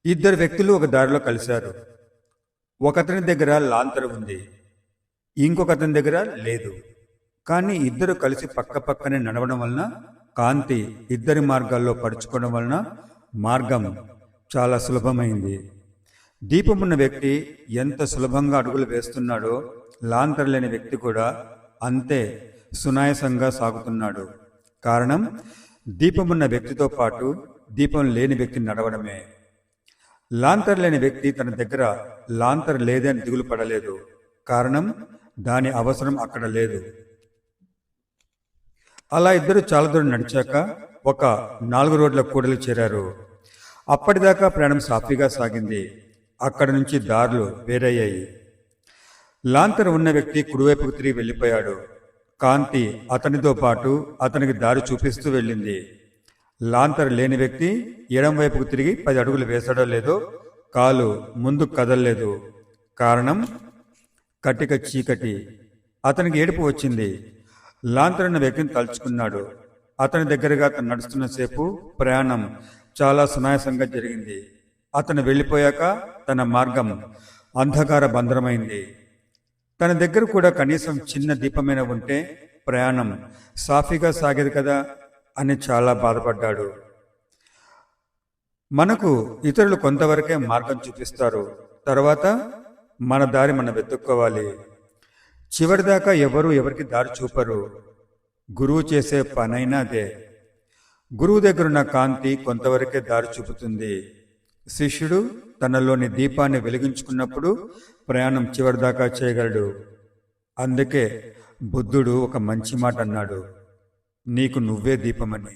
ఇద్దరు వ్యక్తులు ఒక దారిలో కలిశారు. ఒకతని దగ్గర లాంతరు ఉంది, ఇంకొకతని దగ్గర లేదు. కానీ ఇద్దరు కలిసి పక్క పక్కనే నడవడం వలన, కాంతి ఇద్దరి మార్గాల్లో పరుచుకోవడం వలన మార్గం చాలా సులభమైంది. దీపం ఉన్న వ్యక్తి ఎంత సులభంగా అడుగులు వేస్తున్నాడో, లాంతరు లేని వ్యక్తి కూడా అంతే సునాయాసంగా సాగుతున్నాడు. కారణం, దీపమున్న వ్యక్తితో పాటు దీపం లేని వ్యక్తి నడవడమే. లాంతర్ లేని వ్యక్తి తన దగ్గర లాంతర్ లేదని దిగులు పడలేదు. కారణం, దాని అవసరం అక్కడ లేదు. అలా ఇద్దరు చాలా దూరం నడిచాక ఒక 4 రోడ్ల కూడలి చేరారు. అప్పటిదాకా ప్రయాణం సాఫీగా సాగింది. అక్కడి నుంచి దారులు వేరయ్యాయి. లాంతర్ ఉన్న వ్యక్తి కుడివైపుకు తిరిగి వెళ్ళిపోయాడు. కాంతి అతనితో పాటు అతనికి దారి చూపిస్తూ వెళ్ళింది. లాంతర్ లేని వ్యక్తి ఎడం వైపుకు తిరిగి 10 అడుగులు వేసాడో లేదో కాలు ముందుకు కదలలేదు. కారణం, కటిక చీకటి. అతనికి ఏడుపు వచ్చింది. లాంతర్ ఉన్న వ్యక్తిని తలుచుకున్నాడు. అతని దగ్గరగా అతను నడుస్తున్న సేపు ప్రయాణం చాలా సునాయాసంగా జరిగింది. అతను వెళ్ళిపోయాక తన మార్గం అంధకార బంధరమైంది. తన దగ్గర కూడా కనీసం చిన్న దీపమైన ఉంటే ప్రయాణం సాఫీగా సాగేది కదా అని చాలా బాధపడ్డాడు. మనకు ఇతరులు కొంతవరకే మార్గం చూపిస్తారు. తర్వాత మన దారి మనం వెతుక్కోవాలి. చివరిదాకా ఎవరు ఎవరికి దారి చూపరు. గురువు చేసే పనైనా అదే. గురువు దగ్గరున్న కాంతి కొంతవరకే దారి చూపుతుంది. శిష్యుడు తనలోని దీపాన్ని వెలిగించుకున్నప్పుడు ప్రయాణం చివరిదాకా చేయగలడు. అందుకే బుద్ధుడు ఒక మంచి మాట అన్నాడు, నీకు నువ్వే దీపమని.